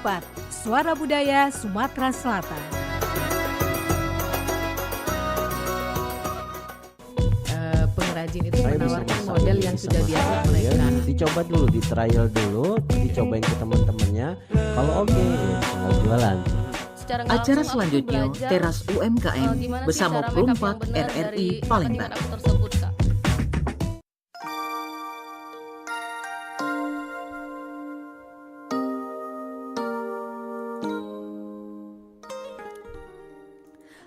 Perompak, Suara Budaya Sumatera Selatan. Pengrajin itu menawarkan model yang sudah biasa mereka. Dicoba dulu, di trial dulu, dicobain ke teman-temannya. Kalau oke, ya tinggal jualan. Acara selanjutnya Teras UMKM bersama Perompak RRI Palembang.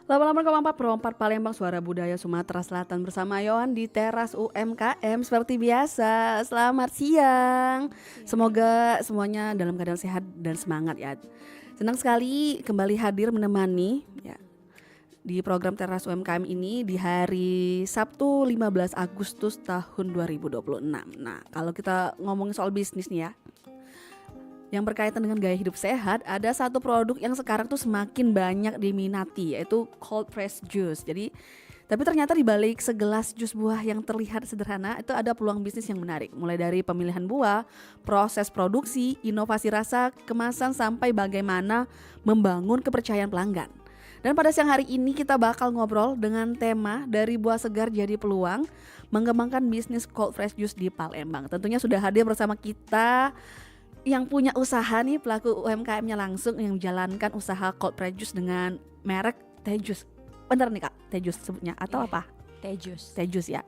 Lama-lama Kompak Perompak Palembang, Suara Budaya Sumatera Selatan bersama Yohan di Teras UMKM seperti biasa. Selamat siang. Semoga semuanya dalam keadaan sehat dan semangat ya. Senang sekali kembali hadir menemani ya di program Teras UMKM ini di hari Sabtu 15 Agustus tahun 2026. Nah, kalau kita ngomongin soal bisnis nih ya, yang berkaitan dengan gaya hidup sehat, ada satu produk yang sekarang tuh semakin banyak diminati, yaitu cold press juice. Tapi ternyata di balik segelas jus buah yang terlihat sederhana, itu ada peluang bisnis yang menarik. Mulai dari pemilihan buah, proses produksi, inovasi rasa, kemasan, sampai bagaimana membangun kepercayaan pelanggan. Dan pada siang hari ini kita bakal ngobrol dengan tema dari buah segar jadi peluang, mengembangkan bisnis cold press juice di Palembang. Tentunya sudah hadir bersama kita yang punya usaha nih, pelaku UMKM-nya langsung yang menjalankan usaha cold press juice dengan merek Teh Juice. Bener nih Kak, Teh Juice sebutnya atau apa? Teh Juice. Teh Juice ya.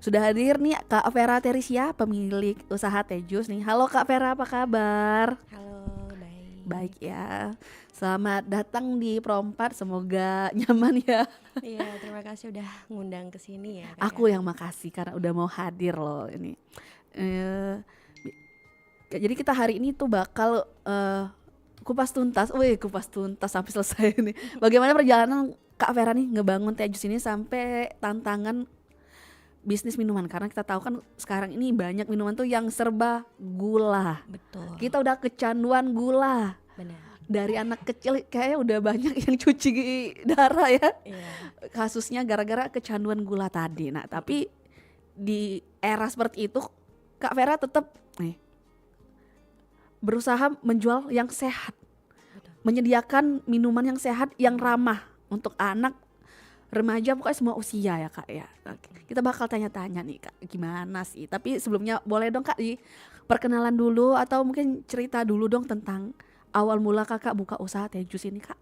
Sudah hadir nih Kak Vera Terisia, pemilik usaha Teh Juice nih. Halo Kak Vera, apa kabar? Halo, baik. Baik ya. Selamat datang di Perompak, semoga nyaman ya. Iya, terima kasih udah ngundang ke sini ya. Kak. Aku yang makasih karena udah mau hadir loh ini. Jadi kita hari ini tuh bakal kupas tuntas sampai selesai nih. Bagaimana perjalanan Kak Vera nih ngebangun Teh Juice ini sampai tantangan bisnis minuman, karena kita tahu kan sekarang ini banyak minuman tuh yang serba gula. Betul. Kita udah kecanduan gula. Benar. Dari anak kecil kayaknya udah banyak yang cuci darah ya. Iya. Kasusnya gara-gara kecanduan gula tadi. Nah, tapi di era seperti itu Kak Vera tetap berusaha menjual yang sehat, menyediakan minuman yang sehat, yang ramah untuk anak, remaja, pokoknya semua usia ya Kak ya. Kita bakal tanya-tanya nih Kak, gimana sih? Tapi sebelumnya boleh dong Kak di perkenalan dulu atau mungkin cerita dulu dong tentang awal mula Kakak buka usaha Teh Juice ini Kak.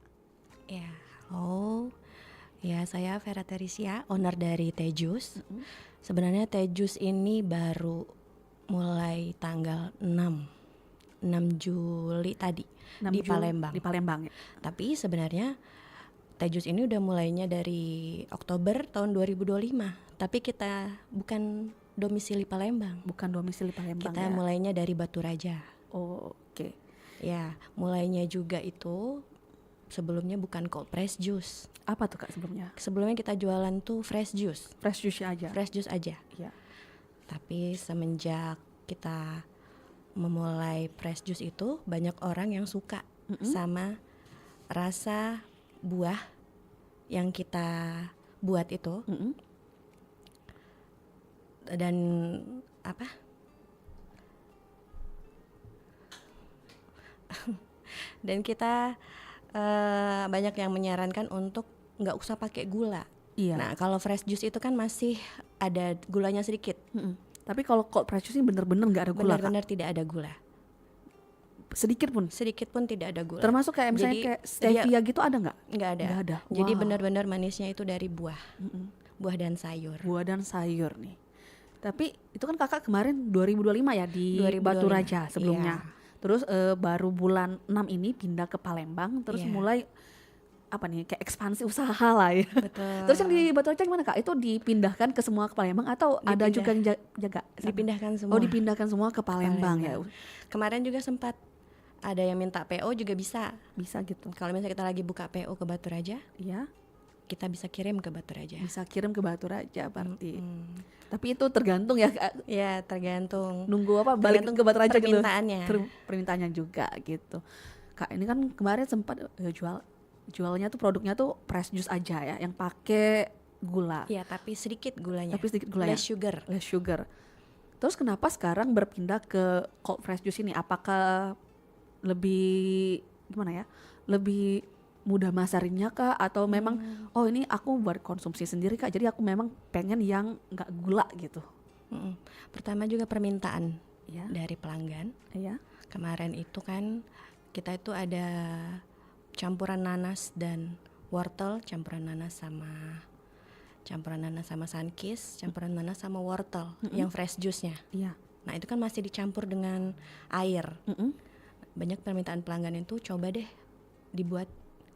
Ya, halo. Ya, saya Vera Terisia, owner dari Teh Juice. Sebenarnya Teh Juice ini baru mulai tanggal 6 Juli tadi di Palembang. Di Palembang ya. Tapi sebenarnya Teh Juice ini udah mulainya dari Oktober tahun 2025. Tapi kita bukan domisili Palembang. Bukan domisili Palembang. Kita ya. mulainya dari Batu Raja. Oh, oke. Ya, mulainya juga itu sebelumnya bukan cold press juice. Apa tuh Kak sebelumnya? Sebelumnya kita jualan tuh fresh juice. Fresh juice aja. Fresh juice aja. Ya. Tapi semenjak kita memulai fresh juice itu, banyak orang yang suka sama rasa buah yang kita buat itu. Dan apa? Dan kita banyak yang menyarankan untuk nggak usah pakai gula. Iya. Nah, kalau fresh juice itu kan masih ada gulanya sedikit. Tapi kalau cold press juice ini bener-bener nggak ada gula. Benar-benar tidak ada gula. Sedikit pun tidak ada gula. termasuk kayak misalnya Jadi, kayak stevia gitu ada nggak? Nggak ada. Nggak ada. Jadi Wow. benar-benar manisnya itu dari buah. Buah dan sayur. Buah dan sayur nih. Tapi itu kan Kakak kemarin 2025 ya di 2025. Batu Raja sebelumnya. Iya. Terus baru bulan 6 ini pindah ke Palembang, terus Iya. mulai apa nih kayak ekspansi usaha lah ya. Betul. Terus yang di Batu Raja gimana Kak? Itu dipindahkan ke semua ke Palembang atau ada juga yang jaga? Dipindahkan semua. Oh, dipindahkan semua ke Palembang ya. Kemarin juga sempat ada yang minta PO juga bisa. Bisa gitu. Kalau misalnya kita lagi buka PO ke Batu Raja, Iya. kita bisa kirim ke Batu Raja. Bisa kirim ke Batu Raja berarti. Tapi itu tergantung ya Kak. Ya, tergantung. Nunggu apa balik ke Batu Raja gitu. Permintaannya. Permintaannya juga gitu. Kak ini kan kemarin sempat jualnya tuh produknya tuh fresh juice aja ya, yang pakai gula. Ya, tapi sedikit gulanya. Tapi sedikit gulanya. Less sugar. Terus kenapa sekarang berpindah ke cold fresh juice ini? Apakah lebih gimana ya? Lebih mudah masarinnya kah atau memang oh ini aku buat konsumsi sendiri Kak. Jadi aku memang pengen yang enggak gula gitu. Pertama juga permintaan Iya. dari pelanggan. Iya. Kemarin itu kan kita itu ada campuran nanas dan wortel, campuran nanas sama sunkist, campuran nanas sama wortel yang fresh juice-nya. Iya. Nah itu kan masih dicampur dengan air. Banyak permintaan pelanggan itu coba deh dibuat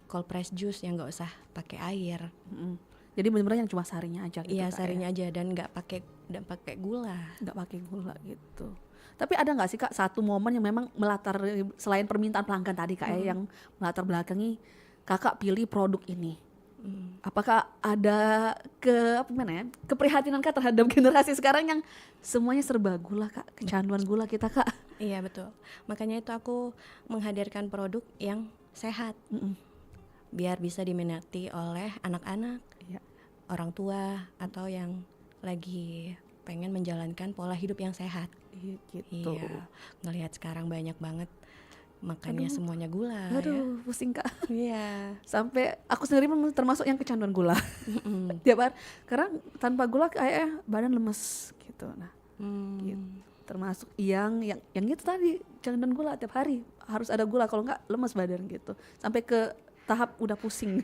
cold press juice yang nggak usah pakai air. Jadi benar-benar yang cuma sarinya aja gitu. Iya Kak, sarinya aja dan nggak pakai gula. nggak pakai gula gitu. Tapi ada nggak sih Kak satu momen yang memang melatar selain permintaan pelanggan tadi Kak ya, yang melatar belakangi Kakak pilih produk ini? Apakah ada keprihatinan Kak terhadap generasi sekarang yang semuanya serba gula Kak, kecanduan gula kita Kak? Iya betul. Makanya itu aku menghadirkan produk yang sehat, biar bisa diminati oleh anak-anak, orang tua atau yang lagi pengen menjalankan pola hidup yang sehat. Gitu. Iya, ngelihat sekarang banyak banget makannya semuanya gula. Aduh, pusing Kak. Iya. Sampai aku sendiri pun termasuk yang kecanduan gula. Tiap hari. Karena tanpa gula kayak badan lemes gitu. Nah, gitu. Termasuk yang itu tadi kecanduan gula tiap hari harus ada gula, kalau enggak lemes badan gitu. Sampai ke tahap udah pusing.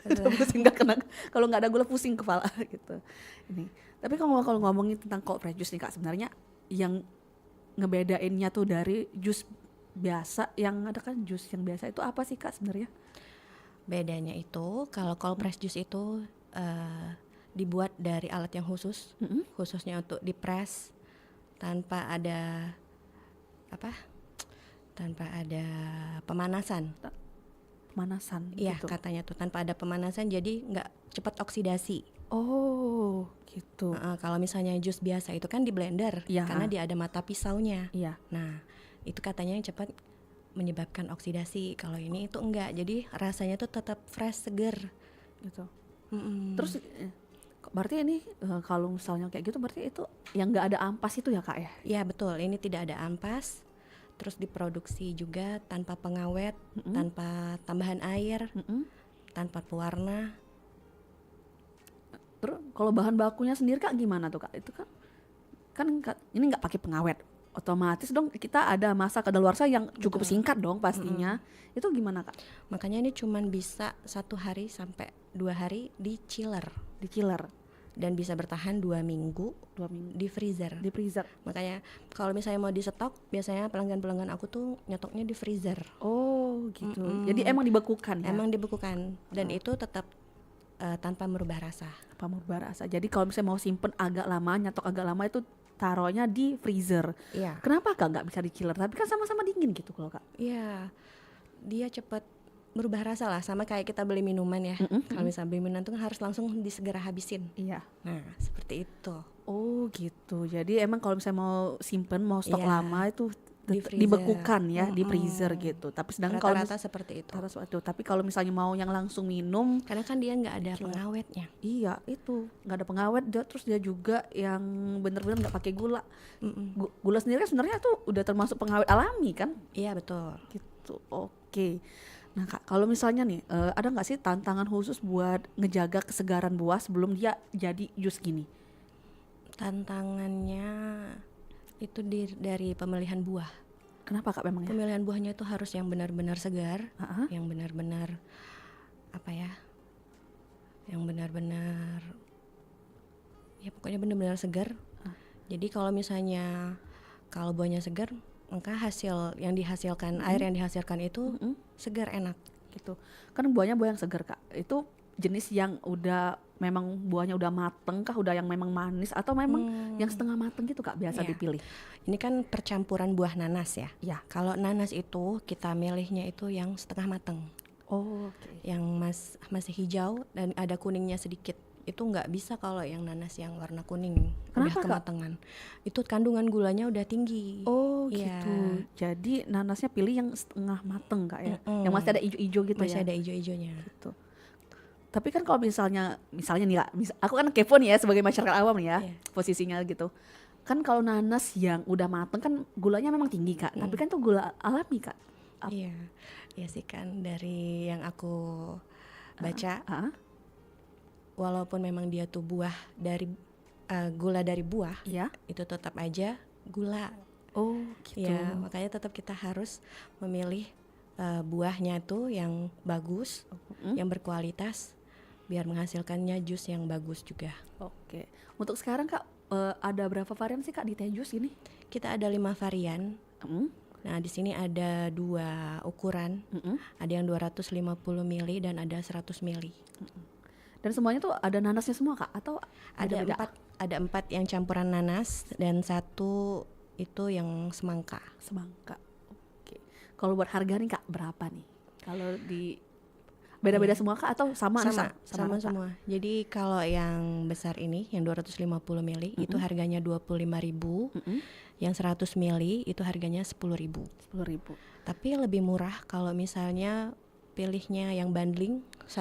Udah pusing enggak kena, kalau enggak ada gula pusing kepala gitu. Ini. Tapi kalau ngomongin tentang cold press juice nih Kak, sebenarnya yang ngebedainnya tuh dari jus biasa, yang ada kan jus yang biasa itu apa sih Kak sebenarnya? Bedanya itu kalau cold press juice itu dibuat dari alat yang khususnya untuk dipres tanpa ada pemanasan. Iya gitu. katanya tuh tanpa ada pemanasan, jadi nggak cepat oksidasi. Oh gitu. Kalau misalnya jus biasa itu kan di blender, karena dia ada mata pisaunya. Iya. Nah itu katanya yang cepat menyebabkan oksidasi. Kalau ini itu enggak, jadi rasanya tuh tetap fresh, seger gitu. Terus berarti ini kalau misalnya kayak gitu berarti itu yang nggak ada ampas itu ya Kak ya? Iya betul, ini tidak ada ampas. Terus diproduksi juga tanpa pengawet, tanpa tambahan air, tanpa pewarna. Terus kalau bahan bakunya sendiri Kak gimana tuh Kak? Itu kan ini nggak pakai pengawet, otomatis dong kita ada masa kadaluarsa yang cukup singkat dong pastinya. Itu gimana Kak? Makanya ini cuman bisa 1 hari sampai 2 hari di chiller, dan bisa bertahan 2 minggu di freezer. Makanya kalau misalnya mau di stok, biasanya pelanggan aku tuh nyetoknya di freezer. Oh gitu. Jadi emang dibekukan ya? Emang dibekukan, dan itu tetap tanpa merubah rasa. Jadi kalau misalnya mau simpen agak lama, nyetok agak lama, itu taruhnya di freezer. Iya. Kenapa Kak nggak bisa di chiller? Tapi kan sama-sama dingin gitu kalau Kak. Iya, dia cepat merubah rasa lah, sama kayak kita beli minuman ya. Kalau misalnya beli minuman tuh harus langsung disegera habisin. Iya. Nah seperti itu. Oh gitu. Jadi emang kalau misalnya mau simpen, mau stok lama itu dibekukan ya, di freezer gitu. Tapi sedangkan kalau rata-rata seperti itu. Tapi kalau misalnya mau yang langsung minum, karena kan dia nggak ada pengawetnya. Iya itu nggak ada pengawet, terus dia juga yang bener-bener nggak pakai gula. Gula sendiri kan sebenarnya tuh udah termasuk pengawet alami kan? Iya betul. Gitu. Oke. Nah Kak, kalau misalnya nih ada nggak sih tantangan khusus buat ngejaga kesegaran buah sebelum dia jadi jus gini? Tantangannya itu dari pemilihan buah. Kenapa Kak memangnya? Pemilihan buahnya itu harus yang benar-benar segar, yang benar-benar yang benar-benar ya pokoknya benar-benar segar. Jadi kalau misalnya kalau buahnya segar, maka hasil yang dihasilkan, air yang dihasilkan itu segar, enak gitu. Kan buah yang segar Kak, itu jenis yang udah memang buahnya udah mateng kah, udah yang memang manis, atau memang yang setengah mateng gitu Kak biasa dipilih? Ini kan percampuran buah nanas ya. Iya. Kalau nanas itu kita milihnya itu yang setengah mateng. Oh, oke. Yang masih hijau dan ada kuningnya sedikit. Itu nggak bisa kalau yang nanas yang warna kuning. Kenapa, udah kematangan. Itu kandungan gulanya udah tinggi. Oh gitu. Jadi nanasnya pilih yang setengah mateng Kak ya, yang masih ada ijo-ijo gitu. Masih ada ijo-ijonya gitu. Tapi kan kalau misalnya nih Kak, aku kan kepo nih ya sebagai masyarakat awam nih ya, posisinya gitu. Kan kalau nanas yang udah mateng kan gulanya memang tinggi Kak, tapi kan tuh gula alami Kak. Iya, iya sih kan dari yang aku baca, walaupun memang dia tuh buah dari gula dari buah, Ya. itu tetap aja gula. Oh gitu. Ya, makanya tetap kita harus memilih buahnya tuh yang bagus, yang berkualitas, biar menghasilkannya jus yang bagus juga. Oke. Untuk sekarang Kak ada berapa varian sih Kak di teh jus ini? Kita ada 5 varian. Nah, di sini ada 2 ukuran. Ada yang 250 ml dan ada 100 ml. Dan semuanya tuh ada nanasnya semua Kak atau Ada beda-beda? 4 yang campuran nanas dan 1 itu yang semangka. Semangka. Oke. Kalau buat harga nih Kak berapa nih? Kalau di beda-beda semua Kak atau sama Sama rata? semua. Jadi kalau yang besar ini yang 250 ml itu harganya 25.000. Yang 100 ml itu harganya 10.000. 10.000. Tapi lebih murah kalau misalnya pilihnya yang bundling 1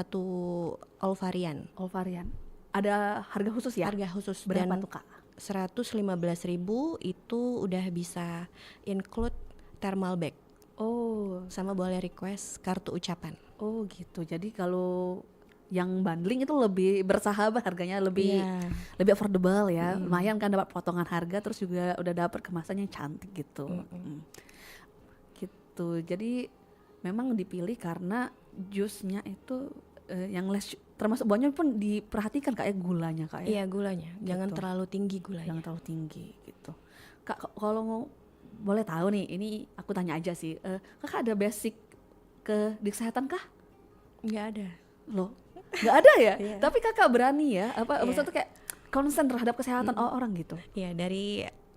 all varian. All varian. Ada harga khusus ya? Harga khusus Berapa dan tuh Kak? 115.000 itu udah bisa include thermal bag Oh, sama boleh request kartu ucapan. oh gitu. Jadi kalau yang bundling itu lebih bersahabat, harganya lebih Iya. lebih affordable ya. Lumayan kan dapat potongan harga, terus juga udah dapat kemasan yang cantik gitu. Gitu. Jadi memang dipilih karena jusnya itu yang less, termasuk buahnya pun diperhatikan kayak gulanya kayak Iya, gulanya. Jangan Gitu. terlalu tinggi gulanya. yang terlalu tinggi gitu. Kak kalau mau boleh tahu nih, ini aku tanya aja sih. Kakak ada basic di kesehatan kah? Nggak ada. Loh, nggak ada ya? Iya. Tapi kakak berani ya? Apa Iya. maksudnya tuh kayak concern terhadap kesehatan orang gitu? Iya,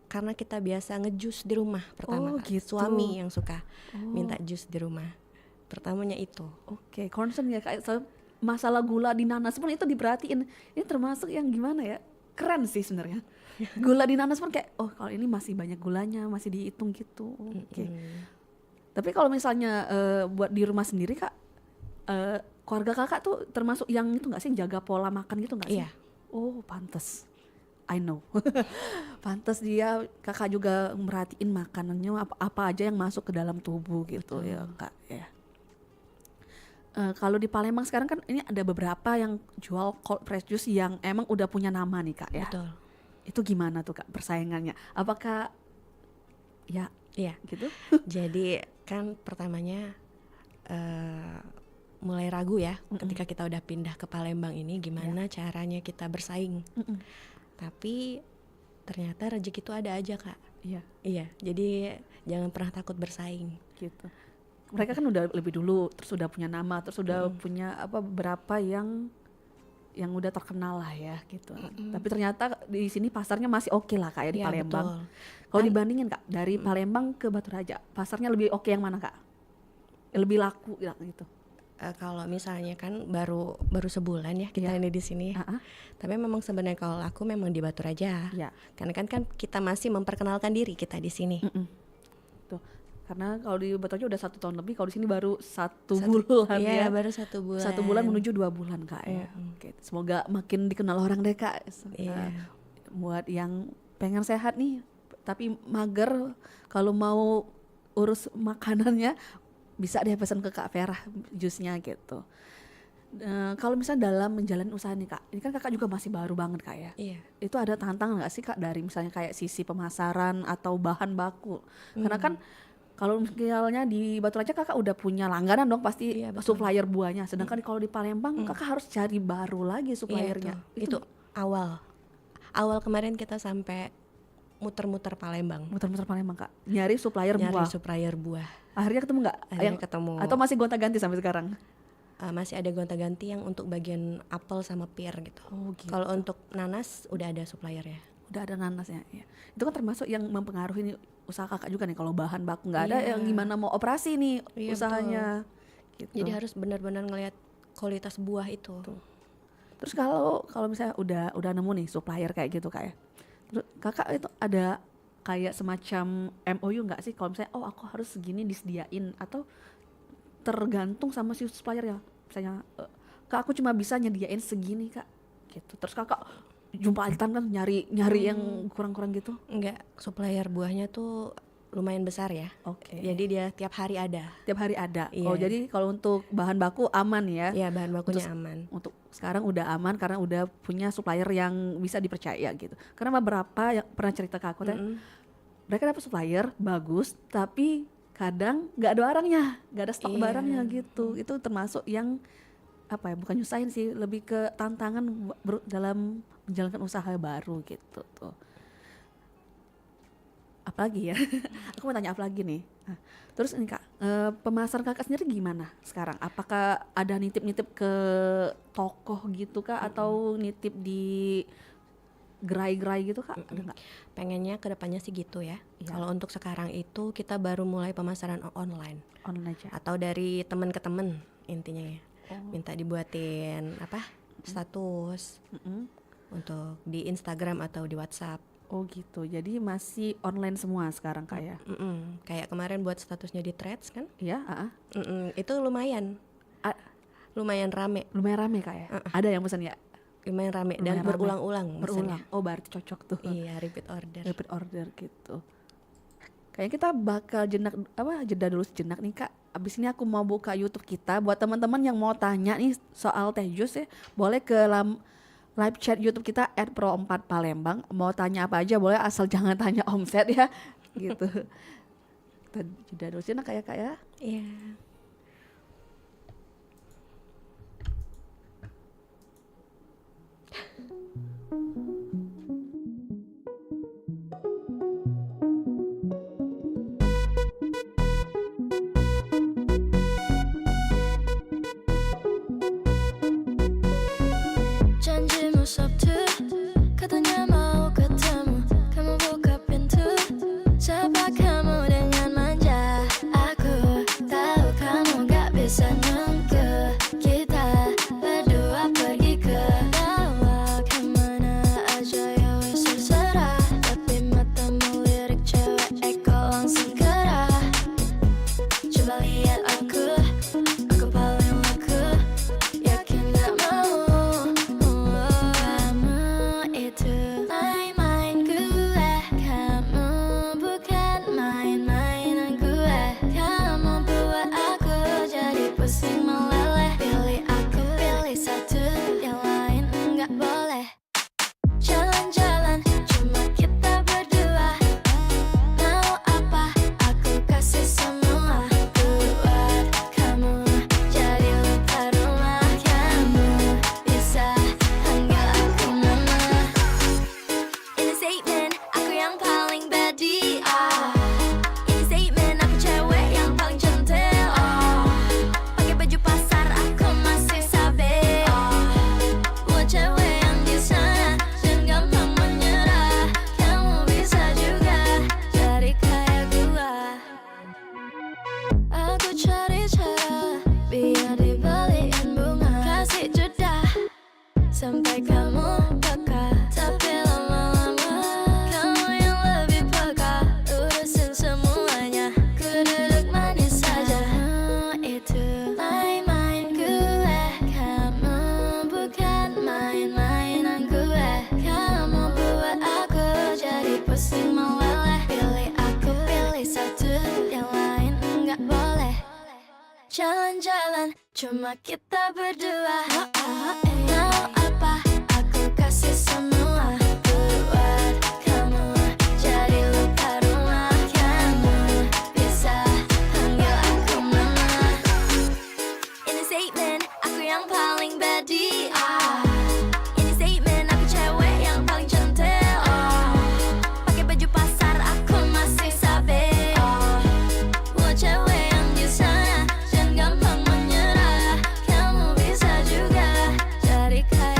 karena kita biasa ngejus di rumah pertama. Oh, Kak. gitu. Suami yang suka minta jus di rumah. Pertamanya itu. Oke, concern ya kayak masalah gula di nanas pun itu diperhatiin. Ini termasuk yang gimana ya? Keren sih sebenarnya. Gula di nanas pun kayak, oh kalau ini masih banyak gulanya, masih dihitung gitu. Oke. Tapi kalau misalnya buat di rumah sendiri kak, keluarga kakak tuh termasuk yang itu nggak sih, jaga pola makan gitu nggak sih? Iya. Oh pantes, I know. Pantes dia kakak juga merhatiin makanannya apa aja yang masuk ke dalam tubuh gitu. Ya kak ya. Kalau di Palembang sekarang kan ini ada beberapa yang jual cold press juice yang emang udah punya nama nih kak ya. Betul. Itu gimana tuh kak persaingannya? Apakah ya Iya. gitu? Jadi kan pertamanya mulai ragu ya ketika kita udah pindah ke Palembang ini gimana caranya kita bersaing. Tapi ternyata rezeki itu ada aja kak. Iya Iya. Jadi jangan pernah takut bersaing. gitu. Mereka kan udah lebih dulu, terus udah punya nama, terus udah punya beberapa yang udah terkenal lah ya gitu. Tapi ternyata di sini pasarnya masih oke lah kak ya di Iya, Palembang. betul. Kalau dibandingin kak dari Palembang ke Batu Raja, pasarnya lebih oke yang mana kak? Lebih laku ya, gitu. Kalau misalnya kan baru sebulan ya kita ini di sini. Tapi memang sebenarnya kalau aku memang di Batu Raja. Iya. Karena kan kita masih memperkenalkan diri kita di sini. Tuh. Karena kalau di Batu Raja udah 1 tahun lebih, kalau di sini baru 1 bulan Iya, ya. baru 1 bulan. 1 bulan menuju 2 bulan kak ya. Oke, semoga makin dikenal orang deh kak. Iya. Buat yang pengen sehat nih tapi mager, kalau mau urus makanannya bisa deh pesan ke Kak Vera jusnya gitu. Kalau misalnya dalam menjalani usaha nih kak, ini kan kakak juga masih baru banget kak ya. Iya. Itu ada tantangan nggak sih kak dari misalnya kayak sisi pemasaran atau bahan baku? Karena kan kalau misalnya di Batu Raja kakak udah punya langganan dong pasti, Iya, betul. supplier buahnya. Sedangkan kalau di Palembang kakak harus cari baru lagi Iya, suppliernya. itu awal kemarin kita sampai muter-muter Palembang. Muter-muter Palembang kak, nyari supplier Nyari buah. supplier buah. Akhirnya ketemu nggak? Akhirnya ketemu. Atau masih gonta-ganti sampai sekarang? Masih ada gonta-ganti yang untuk bagian apel sama pir gitu. Oh gitu. Kalau untuk nanas udah ada suppliernya. Udah ada nanasnya ya. Itu kan termasuk yang mempengaruhi nih usaha kakak juga nih, kalau bahan baku nggak ada Iya. yang gimana mau operasi nih Iya, usahanya gitu. Jadi harus benar-benar ngelihat kualitas buah itu. Terus kalau misalnya udah nemu nih supplier kayak gitu kak ya, terus kakak itu ada kayak semacam MOU nggak sih kalau misalnya aku harus segini disediain, atau tergantung sama si supplier ya, misalnya kak aku cuma bisa nyediain segini kak gitu, terus kakak jumpa altan kan nyari yang kurang-kurang gitu? Enggak, supplier buahnya tuh lumayan besar ya. Oke. Jadi dia tiap hari ada. Tiap hari ada. Iya. Oh, jadi kalau untuk bahan baku aman ya. Ya bahan bakunya Terus aman. Untuk sekarang udah aman karena udah punya supplier yang bisa dipercaya gitu. Karena beberapa yang pernah cerita ke aku teh, mereka dapat supplier bagus, tapi kadang nggak ada barangnya, nggak ada stok Iya. barangnya gitu. Itu termasuk yang apa ya? Bukan nyusahin sih, lebih ke tantangan dalam menjalankan usaha baru gitu tuh. Apalagi ya? Aku mau tanya apa lagi nih? Nah, terus ini Kak, pemasaran Kakak sendiri gimana sekarang? Apakah ada nitip-nitip ke toko gitu Kak, atau nitip di gerai-gerai gitu Kak? Ada nggak? Pengennya kedepannya sih gitu ya. Iya. Kalau untuk sekarang itu kita baru mulai pemasaran online Online aja. atau dari teman ke teman intinya ya. Minta dibuatin apa status untuk di Instagram atau di WhatsApp. Oh gitu. Jadi masih online semua sekarang Kak ya? Kayak kemarin buat statusnya di Threads kan? Iya, Itu lumayan rame. lumayan rame Kak ya? Ada yang pesan ya? Lumayan rame Lumayan dan rame. berulang-ulang Berulang. pesannya. Oh berarti cocok tuh. Iya, repeat order. Repeat order gitu. Kayaknya kita bakal jeda dulu sejenak nih Kak. Abis ini aku mau buka YouTube kita buat teman-teman yang mau tanya nih soal Teh Jus ya. Boleh ke live chat YouTube kita @pro4palembang. Mau tanya apa aja boleh, asal jangan tanya omset ya. Gitu. Kita jeda dulu sejenak kayak Kak ya. Iya. janjimu Sabtu, katanya mau ketemu. Kamu buka pintu, sapa kamu dengan manja. Aku tahu kamu gak bisa nunggu. Kita berdua pergi ke bawah, kemana aja ya wis terserah. Tapi matamu lirik cewek kok langsung gerah. Coba lihat aku paling laku. Yakin gak mau. Kamu itu main-main gue. Kamu bukan main-mainan gue. Kamu buat aku jadi pusing meleleh. Pilih aku, pilih satu, yang lain enggak boleh. Jalan-jalan cuma kita berdua. Mau apa aku kasih semua. Buat kamu jadi lupa rumah. Kamu bisa panggil aku mama. Ini statement aku yang paling badi. Ini statement aku cewek yang paling centil. Pakai baju pasar aku masih sabe. Buat cewek yang di sana dan gampang menyerah. Kamu bisa juga jadi kayak gua. Aku cari cara biar dibeliin bunga. Kasih jeda sampai kamu peka. Tapi lama-lama kamu yang lebih peka. Urusin semuanya, ku duduk manis saja. Kamu itu main-main gue. Kamu bukan main-mainan gue. Kamu buat aku jadi pusing meleleh. Pilih aku, pilih satu, yang lain enggak boleh. Jalan-jalan cuma kita berdua. Mau apa aku kasih semua. Buat kamu jadi lupa rumah. Kamu bisa panggil aku mama. Ini statement aku yang paling badi. Ini statement aku cewek yang paling centil. Pakai baju pasar aku masih sabe. Buat cewek yang di sana dan gampang menyerah. Kamu bisa juga jadi kayak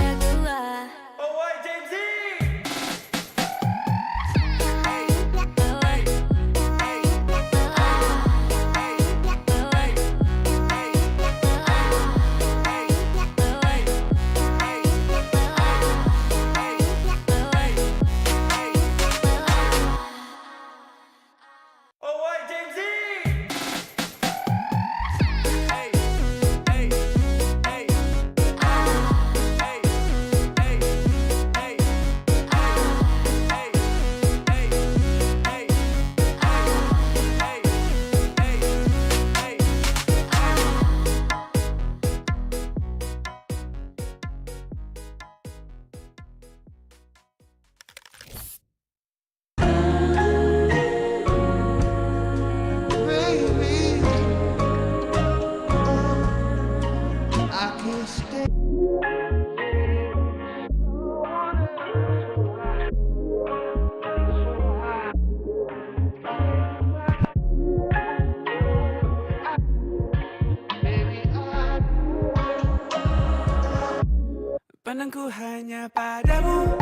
Pandangku hanya padamu,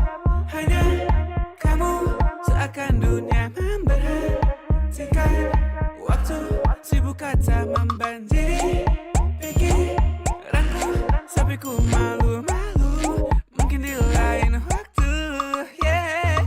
hanya kamu. Seakan dunia memberhentikan waktu, sibuk kata membanjiri pikiranku, sampai ku malu-malu, mungkin di lain waktu. Yeah.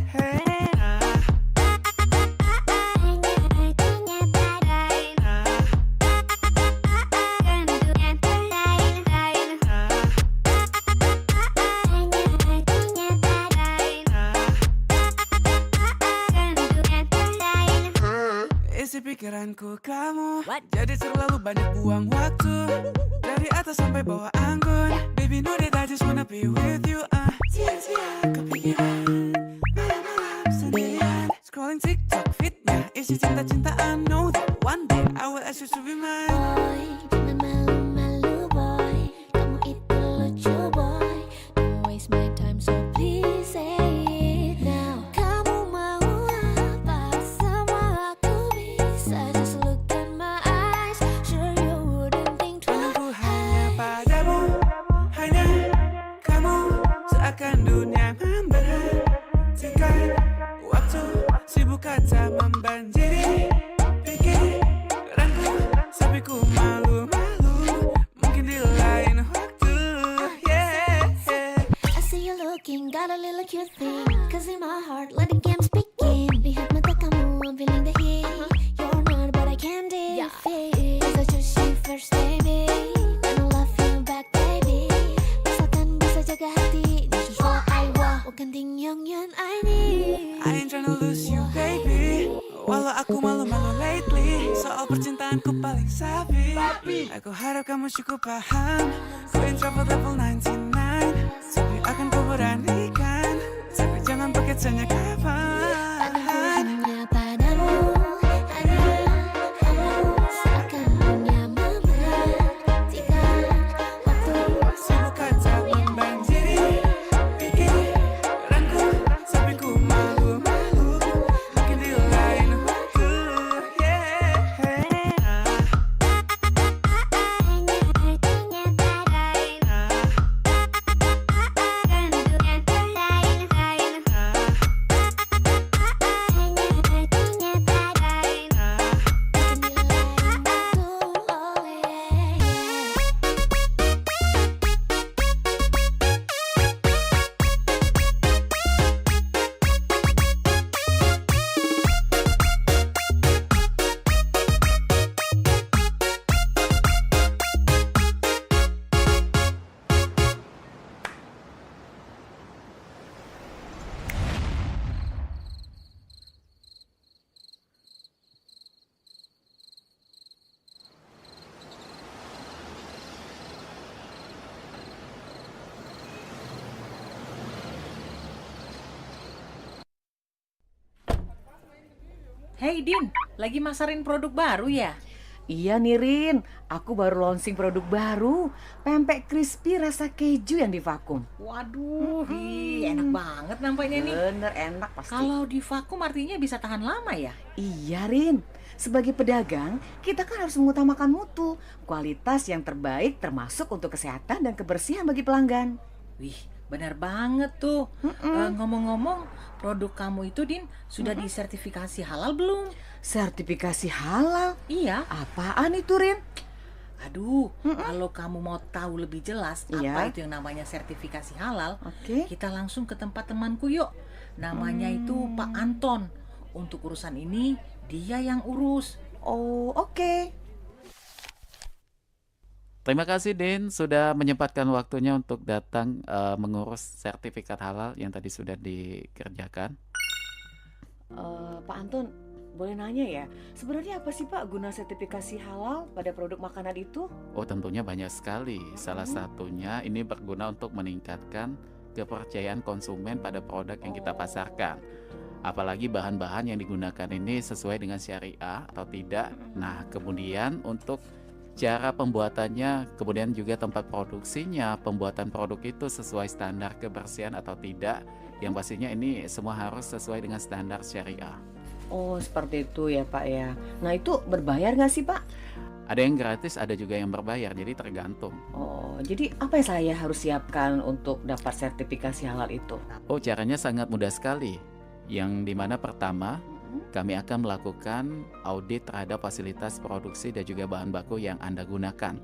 Isi pikiranku kamu, jadi terlalu banyak buang waktu. Dari atas sampai bawah anggun, baby know that I just wanna be with you. Sia-sia kepikiran, malam-malam sendirian, scrolling TikTok fitnya isi cinta-cintaan. Know that one day I will ask you to be mine. Boy, jangan malu-malu boy, kamu itu lucu boy. Don't waste my time so please say it now. Kamu mau apa sama aku bisa, just look in my eyes, sure you wouldn't think twice. Pandangku hanya padamu, hanya kamu. Seakan dunia memberhentikan waktu, sibuk kata membanjiri pikiranku, sampai ku malu-malu, mungkin di lain waktu. Yeah. I see you looking, got a little cute thing, cause in my heart let the games begin. Lihat mata kamu, I'm feeling the heat. You're not but I can't defeat, cause I choose you first baby, and I love you back baby. Asalkan bisa jaga hati, this is what I want, bukan ting yang I need. I ain't tryna lose you baby, walau aku malu-malu lately. Soal percintaanku paling sabi, aku harap kamu cukup paham. Ku in trouble level 99, tapi akan ku beranikan, tapi jangan pakai tanya kapan. Hanya padamu, hanya kamu. Seakan dunia memberhentikan waktu, Sibuk kata membanjiri pikiranku, sampai ku malu-malu, mungkin di lain waktu. Yeah. Hey Din, lagi masarin produk baru ya? Iya nih Rin, aku baru launching produk baru, pempek crispy rasa keju yang divakum. Waduh, enak banget nampaknya nih. Bener enak pasti. Kalau divakum artinya bisa tahan lama ya? Iya Rin, sebagai pedagang kita kan harus mengutamakan mutu, kualitas yang terbaik termasuk untuk kesehatan dan kebersihan bagi pelanggan. Wih, benar banget tuh. Ngomong-ngomong, produk kamu itu Din sudah disertifikasi halal belum? Sertifikasi halal? Iya. Apaan itu Rin? Aduh, kalau kamu mau tahu lebih jelas apa itu yang namanya sertifikasi halal, kita langsung ke tempat temanku yuk. Namanya itu Pak Anton. Untuk urusan ini dia yang urus. Oh, oke. Terima kasih Din sudah menyempatkan waktunya untuk datang mengurus sertifikat halal yang tadi sudah dikerjakan. Pak Anton, boleh nanya ya, sebenarnya apa sih Pak guna sertifikasi halal pada produk makanan itu? Oh tentunya banyak sekali. Salah satunya ini berguna untuk meningkatkan kepercayaan konsumen pada produk yang kita pasarkan. Apalagi bahan-bahan yang digunakan ini sesuai dengan syariah atau tidak. Nah kemudian untuk cara pembuatannya, kemudian juga tempat produksinya, pembuatan produk itu sesuai standar kebersihan atau tidak. Yang pastinya ini semua harus sesuai dengan standar syariah. Oh seperti itu ya Pak ya. Nah itu berbayar nggak sih Pak? Ada yang gratis, ada juga yang berbayar, jadi tergantung. Oh, jadi apa yang saya harus siapkan untuk dapat sertifikasi halal itu? Oh, caranya sangat mudah sekali. Yang dimana pertama, kami akan melakukan audit terhadap fasilitas produksi dan juga bahan baku yang Anda gunakan.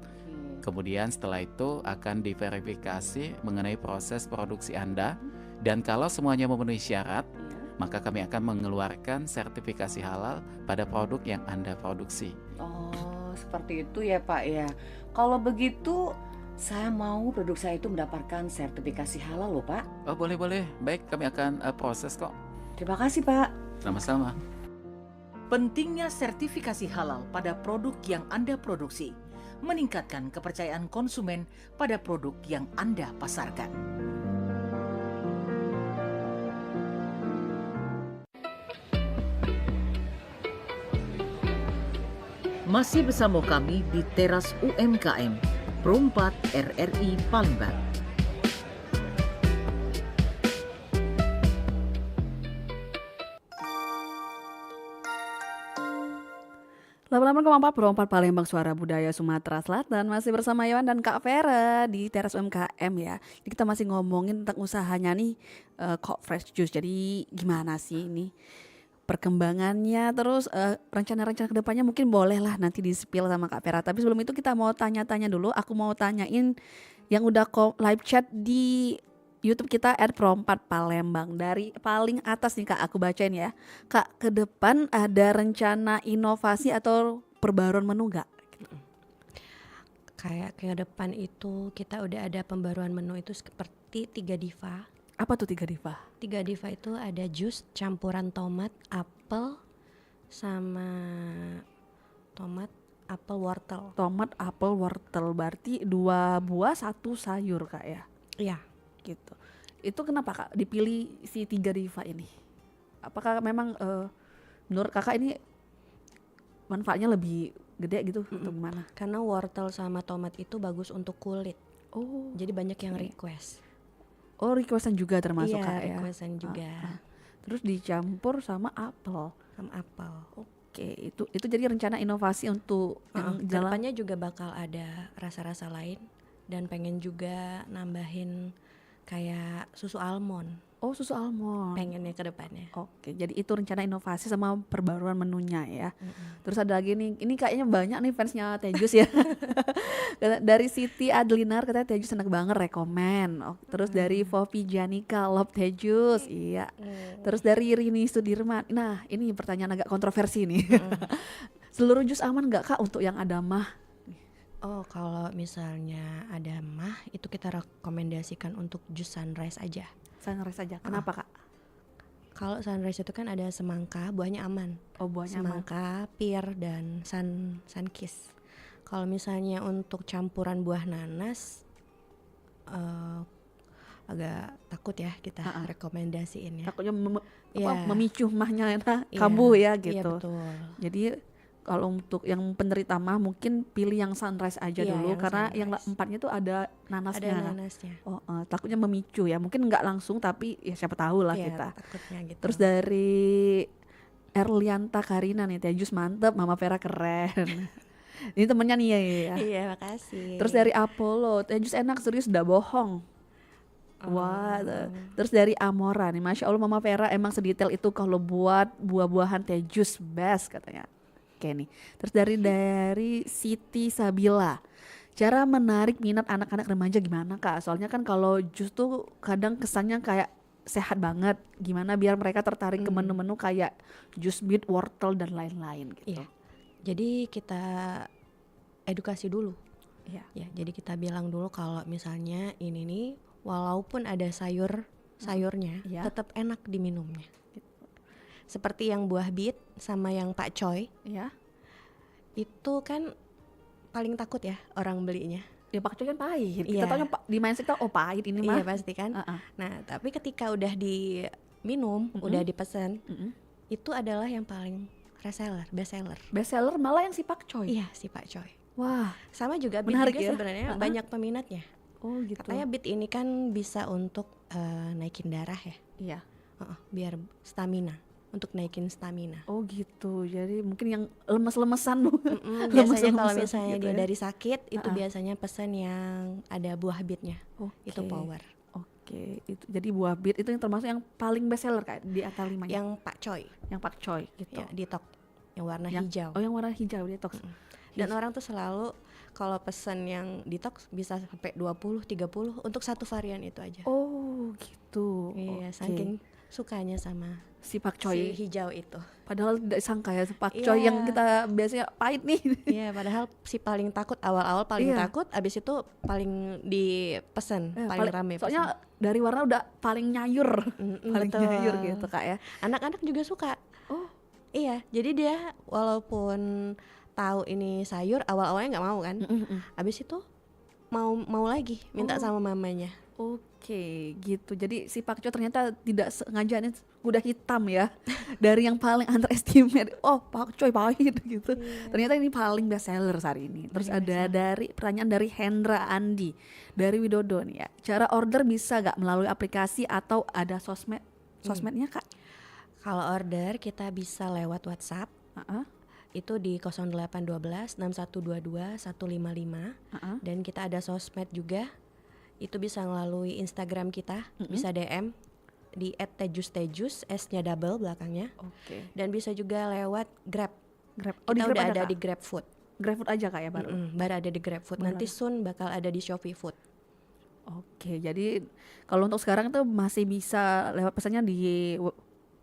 Kemudian setelah itu akan diverifikasi mengenai proses produksi Anda, dan kalau semuanya memenuhi syarat, maka kami akan mengeluarkan sertifikasi halal pada produk yang Anda produksi. Oh, seperti itu ya Pak ya. Kalau begitu, saya mau produk saya itu mendapatkan sertifikasi halal loh Pak. Oh, boleh. Baik, kami akan proses kok. Terima kasih Pak. Sama-sama. Pentingnya sertifikasi halal pada produk yang Anda produksi meningkatkan kepercayaan konsumen pada produk yang Anda pasarkan. Masih bersama kami di teras UMKM, Pro 4 RRI Palembang. Lama-lama 4 Palembang Suara Budaya Sumatera Selatan, masih bersama Yohan dan Kak Vera di teras UMKM ya. Jadi kita masih ngomongin tentang usahanya nih, Kok Fresh Juice. Jadi gimana sih ini perkembangannya, terus rencana-rencana kedepannya mungkin boleh lah nanti di-spill sama Kak Vera. Tapi sebelum itu kita mau tanya-tanya dulu. Aku mau tanyain yang udah live chat di YouTube kita @pro4 Palembang. Dari paling atas nih Kak, aku bacain ya. Kak, ke depan ada rencana inovasi atau perbaruan menu nggak? Kayak ke depan itu kita udah ada pembaruan menu itu seperti 3 diva. Apa tuh 3 diva? 3 diva itu ada jus campuran tomat, apel, sama tomat, apel, wortel. Tomat, apel, wortel, berarti 2 buah 1 sayur Kak ya? Iya. Gitu. Itu kenapa Kak dipilih si 3 diva ini? Apakah memang menurut Kakak ini manfaatnya lebih gede gitu atau gimana? Karena wortel sama tomat itu bagus untuk kulit. Oh, jadi banyak yang request. Oh, requestan juga termasuk Kak ya? Requestan juga. Terus dicampur sama apel. Sama apel. Oke, itu jadi rencana inovasi untuk yang jalan. Kedepannya juga bakal ada rasa-rasa lain, dan pengen juga nambahin kayak susu almond. Oh, susu almond. Pengennya ke depannya. Oke, jadi itu rencana inovasi sama perbaruan menunya ya. Terus ada lagi nih, ini kayaknya banyak nih fansnya Tejus ya. Dari Siti Adlinar katanya Tejus enak banget, rekomen. Terus dari Vovi Janika, love Tejus. Iya. Terus dari Rini Sudirman. Nah, ini pertanyaan agak kontroversi nih. Seluruh jus aman nggak Kak untuk yang ada mah? Oh, kalau misalnya ada mah itu kita rekomendasikan untuk jus sunrise aja. Sunrise aja. Kenapa Kak? Kalau sunrise itu kan ada semangka, buahnya aman. Oh, buahnya semangka, pir, dan sunkiss. Kalau misalnya untuk campuran buah nanas, agak takut ya kita rekomendasiin ya. Takutnya memicu mahnya kambuh ya gitu. Iya, betul. Jadi kalau untuk yang penderita mah mungkin pilih yang sunrise aja dulu, karena sunrise. Yang 4-nya tuh ada nanasnya. Ada nanasnya. Oh, takutnya memicu ya. Mungkin nggak langsung tapi ya siapa tahu lah kita. Takutnya gitu. Terus dari Erlianta Karina nih, Tejus mantep, Mama Vera keren. Ini temennya nih ya. Iya, makasih. Terus dari Apollo, Tejus enak, serius udah bohong. Wah, terus dari Amora nih, Masya Allah Mama Vera emang sedetail itu kalau buat buah-buahan Tejus best katanya. Oke nih, terus dari Siti Sabila, cara menarik minat anak-anak remaja gimana Kak? Soalnya kan kalau jus tuh kadang kesannya kayak sehat banget, gimana biar mereka tertarik ke menu-menu kayak jus beet, wortel dan lain-lain gitu. Iya. Jadi kita edukasi dulu. Iya. Ya, jadi kita bilang dulu kalau misalnya ini nih walaupun ada sayurnya, tetap enak diminumnya. Seperti yang buah beet sama yang pakcoy, ya, itu kan paling takut ya orang belinya. Ya pakcoy kan pahit. Kita tahu di mindset kita pahit ini mah. Iya pasti kan. Nah tapi ketika udah diminum, udah dipesan, itu adalah yang paling reseller, best seller. Best seller malah yang si pakcoy. Iya si pakcoy. Wah, sama juga beet juga ya? Sebenarnya banyak peminatnya. Oh gitu. Katanya beet ini kan bisa untuk naikin darah ya. Iya. Biar stamina. untuk naikin stamina. Oh gitu. Jadi mungkin yang lemes-lemesan Bu. Biasanya kalau misalnya gitu dia ya. dari sakit itu biasanya pesan yang ada buah bitnya. Itu power. Oke, itu jadi buah bit itu yang termasuk yang paling best seller Kak di antara 5-nya. Yang pakcoy. Yang pakcoy gitu. Ya, detox yang warna hijau. Oh, yang warna hijau detox. Dan orang tuh selalu kalau pesan yang detox bisa sampai 20, 30 untuk satu varian itu aja. Oh, gitu. Iya, Oke. saking sukanya sama si pakcoy si hijau itu. Padahal tidak sangka ya pakcoy yang kita biasanya pahit nih. Iya, padahal si paling takut awal-awal paling Iya. takut, abis itu paling dipesan, paling rame. Soalnya dari warna udah paling nyayur, paling betul. nyayur gitu Kak ya. Anak-anak juga suka. Oh, iya. Jadi dia walaupun tahu ini sayur, awal-awalnya nggak mau kan. Abis itu mau lagi minta sama mamanya. Oke, gitu. Jadi si pakcoy ternyata tidak sengaja nih udah hitam ya. Dari yang paling underestimate, oh pakcoy pahit gitu. Ternyata ini paling best seller hari ini. Terus ada dari pertanyaan dari Hendra Andi dari Widodo nih ya. Cara order bisa gak melalui aplikasi atau ada sosmednya Kak? Kalau order kita bisa lewat WhatsApp. Itu di 0812 6122 155. Dan kita ada sosmed juga. Itu bisa melalui Instagram kita, bisa DM di @tejus, S-nya double belakangnya. Oke. Dan bisa juga lewat Grab. Oh, di Kita Grab udah ada, ada Kak? di GrabFood. GrabFood aja Kak ya baru. Baru ada di GrabFood. Baru Nanti ada. soon bakal ada di Shopee Food. Oke, jadi kalau untuk sekarang tuh masih bisa lewat pesannya di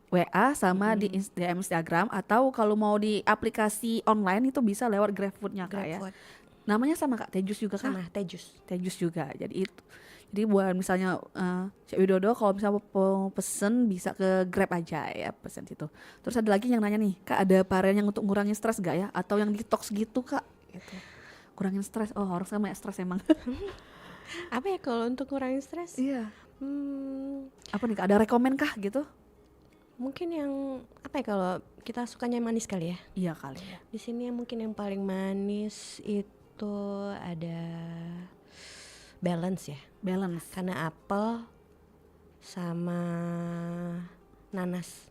WA sama di DM Instagram, atau kalau mau di aplikasi online itu bisa lewat GrabFood-nya Kak ya. GrabFood. Namanya sama Kak, Tejus juga Kak? Sama Tejus. Tejus juga. Jadi itu. Jadi buat misalnya Cik Widodo kalau misalnya mau pesen bisa ke Grab aja ya pesen situ. Terus ada lagi yang nanya nih, Kak ada varian yang untuk ngurangin stres gak ya? Atau yang detox gitu Kak? Gitu. Kurangin stres. Oh harus sama ya stres emang. Apa ya kalau untuk ngurangin stres? Iya. Apa nih Kak? Ada rekomen kah gitu? Mungkin yang apa ya kalau kita sukanya manis kali ya? Iya kali ya. Di sini mungkin yang paling manis itu ada balance ya. Balance. Karena apel sama nanas.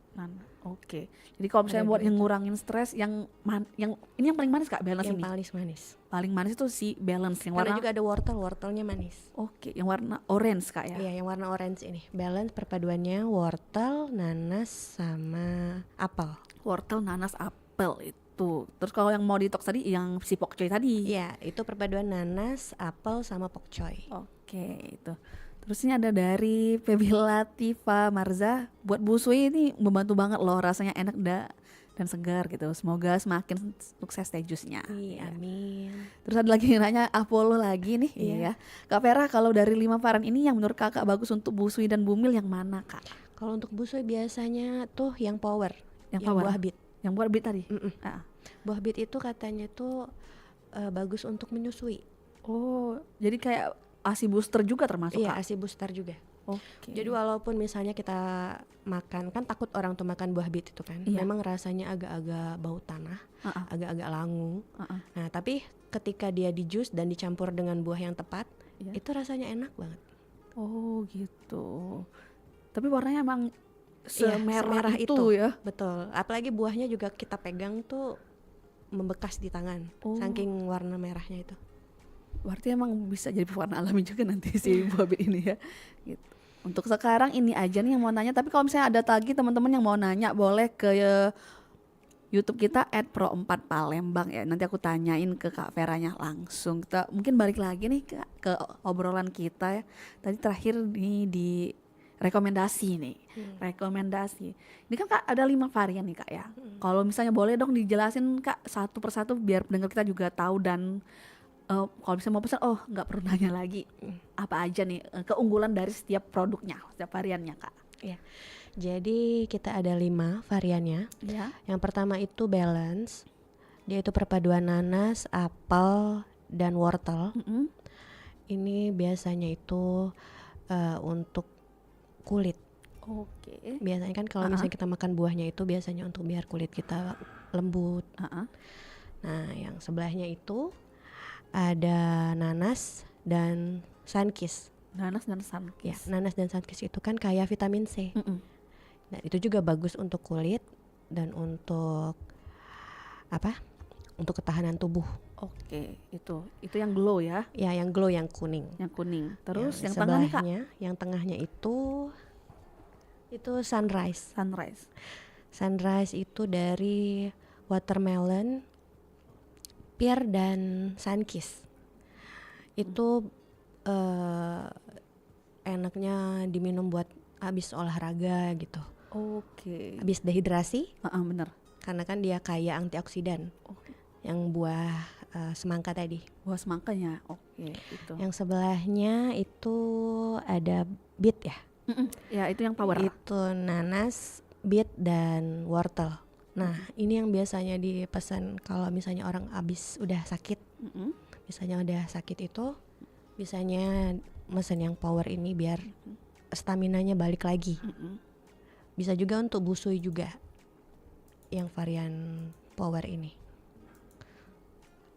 Oke. Jadi kalau misalnya buat yang ngurangin stres yang ini yang paling manis Kak, balance Yang ini. paling manis. Paling manis itu si balance yang Karena warna juga ada wortelnya manis. Oke, yang warna orange Kak ya. Iya, yang warna orange ini. Balance perpaduannya wortel, nanas sama apel. Wortel, nanas, apel itu. Terus kalau yang mau detox tadi yang si pokcoy tadi. Iya, itu perpaduan nanas, apel sama pokcoy. Oke, itu. Terus ini ada dari Febi Latifa Marza, buat busui ini membantu banget loh, rasanya enak dan segar gitu. Semoga semakin sukses Tejusnya. Iya, amin. Terus ada lagi yang nanya Apollo lagi nih. Iya. Kak Vera, kalau dari 5 varian ini yang menurut Kakak bagus untuk busui dan bumil yang mana Kak? Kalau untuk busui biasanya tuh yang power, Yang power? buah bit. Yang buah bit tadi? Buah bit itu katanya tuh bagus untuk menyusui. Oh, jadi kayak ASI booster juga termasuk Iya, Kak? ASI booster juga. Oke. Jadi walaupun misalnya kita makan, kan takut orang tuh makan buah bit itu kan, Iya. memang rasanya agak-agak bau tanah, agak-agak langu. Nah, tapi ketika dia di jus dan dicampur dengan buah yang tepat, itu rasanya enak banget. Oh gitu. Tapi warnanya emang Iya, semerah itu ya. Betul. Apalagi buahnya juga kita pegang tuh membekas di tangan, saking warna merahnya itu. Berarti emang bisa jadi pewarna alami juga nanti si buah bit ini ya. Gitu. Untuk sekarang ini aja nih yang mau nanya. Tapi kalau misalnya ada lagi teman-teman yang mau nanya, boleh ke YouTube kita @pro4palembang ya. Nanti aku tanyain ke Kak Veranya langsung. Kita mungkin balik lagi nih ke obrolan kita ya. Tadi terakhir nih di rekomendasi nih. Rekomendasi. Ini kan Kak ada 5 varian nih Kak ya. Kalau misalnya boleh dong dijelasin Kak satu persatu biar pendengar kita juga tahu dan kalau misalnya mau pesan, nggak perlu nanya lagi apa aja nih keunggulan dari setiap produknya, setiap variannya Kak. Iya. Jadi kita ada 5 variannya. Ya. Yang pertama itu balance. Dia itu perpaduan nanas, apel, dan wortel. Ini biasanya itu untuk kulit. Oke. Biasanya kan kalau misalnya kita makan buahnya itu biasanya untuk biar kulit kita lembut. Nah, yang sebelahnya itu ada nanas dan sunkiss. Nanas dan sunkiss. Ya, nanas dan sunkiss itu kan kayak vitamin C. Nah, itu juga bagus untuk kulit dan untuk apa? Untuk ketahanan tubuh. Oke, itu yang glow ya. Ya, yang glow yang kuning. Yang kuning. Terus yang tengah nih Kak? Sebelahnya, yang tengahnya itu sunrise. Sunrise itu dari watermelon, pear dan sunkiss. Itu enaknya diminum buat habis olahraga gitu. Oke. Habis dehidrasi. Bener. Karena kan dia kaya antioksidan. Yang buah semangka tadi. Buah semangkanya. Oke, itu. Yang sebelahnya itu ada beet ya. Ya, itu yang power. Itu nanas, beet dan wortel. Nah, ini yang biasanya dipesan kalau misalnya orang habis udah sakit. Misalnya udah sakit itu biasanya mesen yang power ini biar staminanya balik lagi. Bisa juga untuk busui juga yang varian power ini.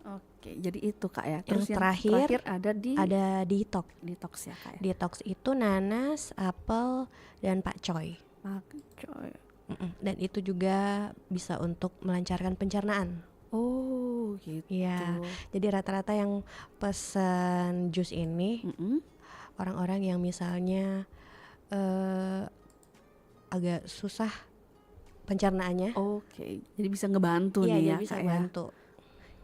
Oke, jadi itu Kak ya. Terus yang terakhir ada detox. Detox ya Kak ya. Detox itu nanas, apel dan pakcoy. Dan itu juga bisa untuk melancarkan pencernaan. Oh gitu. Ya, jadi rata-rata yang pesan jus ini orang-orang yang misalnya agak susah pencernaannya. Oke, jadi bisa ngebantu nih ya bisa Kak bantu.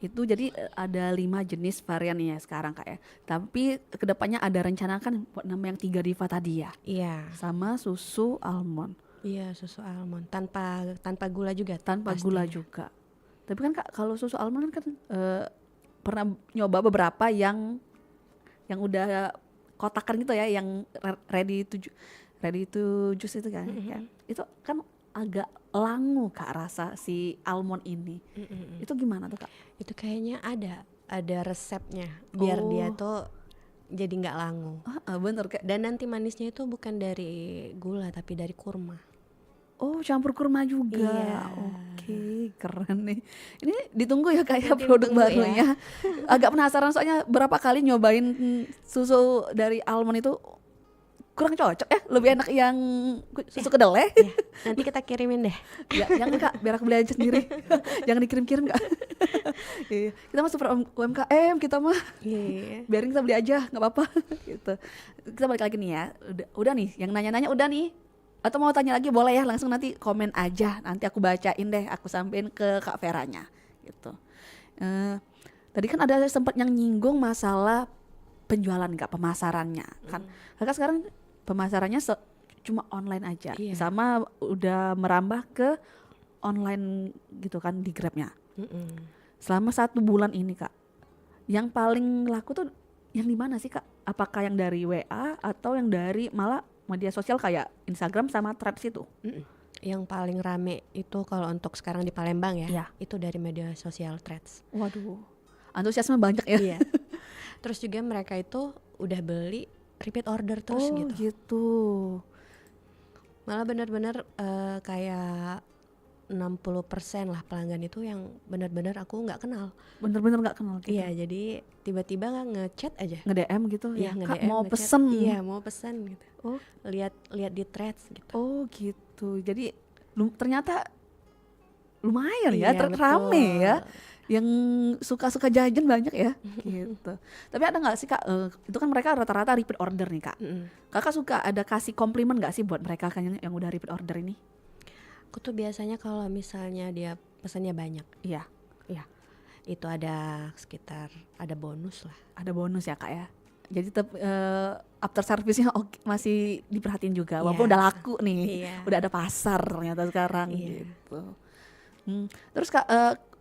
Itu jadi ada 5 jenis varian ya sekarang Kak ya. Tapi kedepannya ada rencana kan buat nama yang 3 diva tadi ya. Iya. Sama susu almond. Iya, susu almond tanpa gula juga. Tanpa gula juga. Tapi kan Kak kalau susu almond kan pernah nyoba beberapa yang udah kotakan gitu ya, yang ready to juice itu kan. Itu kan agak langu Kak rasa si almond ini. Itu gimana tuh Kak? Itu kayaknya ada resepnya biar dia tuh jadi nggak langu. Bener Kak. Dan nanti manisnya itu bukan dari gula tapi dari kurma. Oh, campur kurma juga. Iya. Oke, keren nih. Ini ditunggu ya kayak produk barunya. Agak penasaran soalnya berapa kali nyobain susu dari almond itu kurang cocok ya, lebih enak yang susu kedelai. Ya, nanti kita kirimin deh. Ya, jangan Kak, biar aku beli aja sendiri. Jangan dikirim-kirim Kak. Iya, kita mah super UMKM kita mah. Biarin kita beli aja, nggak apa-apa. Gitu. Kita balik lagi nih ya. Udah nih, yang nanya-nanya udah nih. Atau mau tanya lagi boleh ya, langsung nanti komen aja. Nanti aku bacain deh, aku sampein ke Kak Veranya. Gitu. Tadi kan ada sempat yang nyinggung masalah penjualan Kak, pemasarannya kan. Kakak sekarang pemasarannya cuma online aja, sama udah merambah ke online gitu kan di Grabnya. Selama 1 bulan ini Kak, yang paling laku tuh yang di mana sih Kak? Apakah yang dari WA atau yang dari malah media sosial kayak Instagram sama Threads itu? Yang paling rame itu kalau untuk sekarang di Palembang ya, itu dari media sosial Threads. Waduh, antusiasme banyak ya. Iya. Terus juga mereka itu udah beli repeat order terus gitu. Malah benar-benar kayak 60% lah pelanggan itu yang benar-benar aku nggak kenal. Bener-bener nggak kenal gitu. Iya, jadi tiba-tiba ngechat aja. Nge-DM gitu ya. Iya, Kak nge-DM, mau ngechat. pesen. Iya, mau pesen gitu. Lihat di Threads gitu. Oh gitu. Jadi ternyata lumayan ya, Iya, rame betul. ya. Yang suka-suka jajan banyak ya. Gitu. Tapi ada nggak sih Kak? Itu kan mereka rata-rata repeat order nih Kak. Kakak suka ada kasih komplimen nggak sih buat mereka kan yang udah repeat order ini? Aku tuh biasanya kalau misalnya dia pesannya banyak, iya, itu ada sekitar ada bonus lah. Ada bonus ya Kak ya. Jadi tetap after service-nya masih diperhatiin juga, walaupun udah laku nih, udah ada pasar ternyata sekarang gitu. Terus Kak,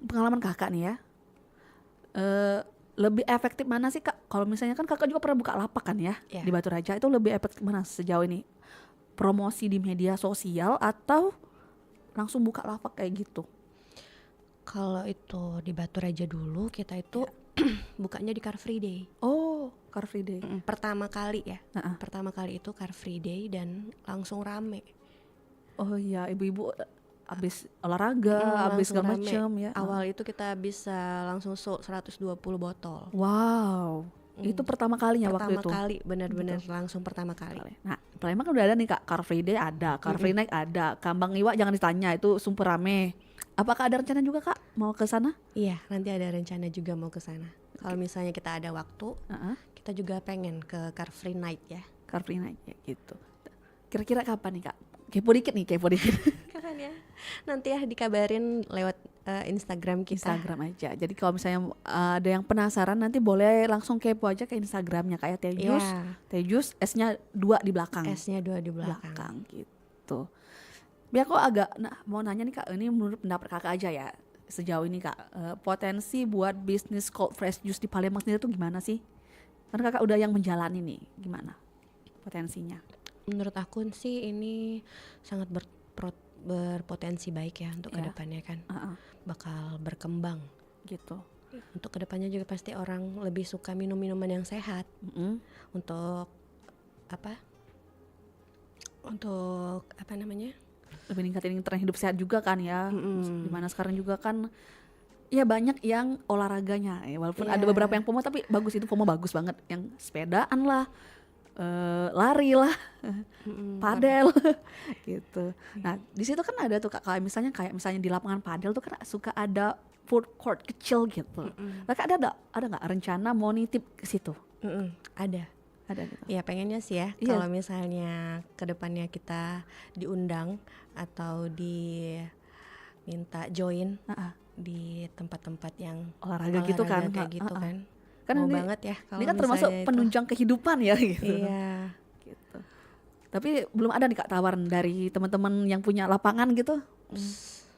pengalaman Kakak nih ya, lebih efektif mana sih Kak? Kalau misalnya kan Kakak juga pernah buka lapak kan ya di Batu Raja, itu lebih efektif mana sejauh ini? Promosi di media sosial atau langsung buka lapak kayak gitu? Kalau itu di Batu Raja dulu kita itu bukanya di Car Free Day. Oh, Car Free Day. Pertama kali ya. Pertama kali itu Car Free Day dan langsung rame. Oh iya, ibu-ibu habis olahraga, habis segala macam ya. Awal itu kita bisa langsung sold 120 botol. Wow. Itu pertama kalinya waktu itu. Pertama kali, benar-benar langsung pertama kali. Nah, Palembang kan udah ada nih Kak, Car Free Day ada, Car Free Night ada, Kambang Iwa jangan ditanya itu super rame. Apakah ada rencana juga Kak mau ke sana? Iya, nanti ada rencana juga mau ke sana. Kalau misalnya kita ada waktu, kita juga pengen ke Car Free Night ya. Car Free Night ya gitu. Kira-kira kapan nih Kak? Kepo dikit. Kapan ya? Nanti ya dikabarin lewat Instagram kita. Instagram aja. Jadi kalau misalnya ada yang penasaran nanti boleh langsung kepo aja ke Instagramnya kayak Tejus. Iya. Tejus S-nya 2 di belakang. S-nya 2 di belakang. Gitu. Biar kok agak mau nanya nih Kak, ini menurut pendapat Kakak aja ya. Sejauh ini Kak, potensi buat bisnis cold fresh juice di Palembang sendiri tuh gimana sih? Karena Kakak udah yang menjalani nih, gimana potensinya? Menurut aku sih ini sangat berpotensi baik ya untuk kedepannya kan. Bakal berkembang gitu. Untuk kedepannya juga pasti orang lebih suka minum minuman yang sehat. Untuk apa namanya? Lebih ningkatin tren hidup sehat juga kan ya. Dimana sekarang juga kan ya banyak yang olahraganya ya, walaupun ada beberapa yang FOMO tapi bagus, itu FOMO bagus banget, yang sepedaan lah, lari lah, padel gitu. Nah di situ kan ada tuh kayak misalnya di lapangan padel tuh kan suka ada food court kecil gitu. Kakak ada nggak rencana mau nitip ke situ? Ada gitu. Ya pengennya sih ya kalau misalnya kedepannya kita diundang atau diminta join di tempat-tempat yang olahraga gitu kan, kayak gitu kan. Kan mau ini, banget ya kalau ini kan termasuk penunjang kehidupan ya gitu. Iya. Gitu. Tapi belum ada nih Kak tawaran dari teman-teman yang punya lapangan gitu?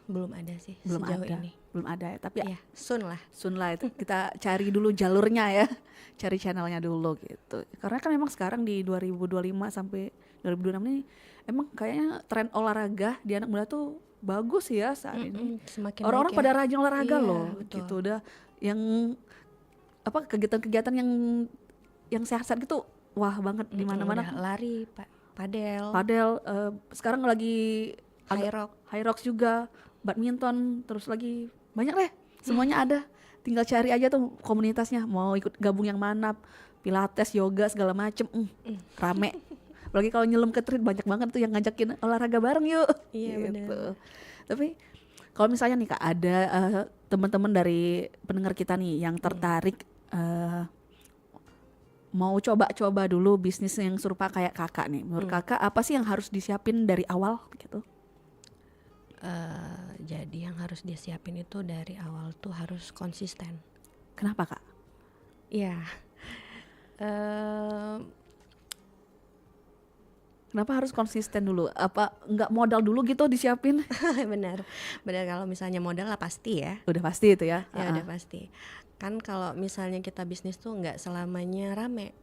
Belum ada sih belum sejauh ada. ini. Belum ada ya, tapi ya soon lah itu kita cari dulu jalurnya ya. Cari channelnya dulu gitu. Karena kan memang sekarang di 2025 sampai 2026 ini emang kayaknya tren olahraga di anak muda tuh bagus ya saat ini. Orang-orang pada rajin olahraga loh betul. gitu. Udah yang kegiatan-kegiatan yang sehat-sehat gitu wah banget di mana-mana. Lari, padel, sekarang lagi high rocks juga, badminton, terus lagi banyak deh, semuanya ada. Tinggal cari aja tuh komunitasnya, mau ikut gabung yang mana, pilates, yoga segala macem, rame. Apalagi kalau nyelam ke treat banyak banget tuh yang ngajakin olahraga bareng yuk. Iya gitu. benar. Tapi kalau misalnya nih Kak ada teman-teman dari pendengar kita nih yang tertarik mau coba-coba dulu bisnis yang serupa kayak Kakak nih. Menurut Kakak apa sih yang harus disiapin dari awal gitu? Jadi yang harus disiapin itu dari awal tuh harus konsisten. Kenapa Kak? Iya. Kenapa harus konsisten dulu? Apa nggak modal dulu gitu disiapin? Benar kalau misalnya modal lah pasti ya. Udah pasti itu ya? Ya udah pasti. Kan kalau misalnya kita bisnis tuh nggak selamanya rame.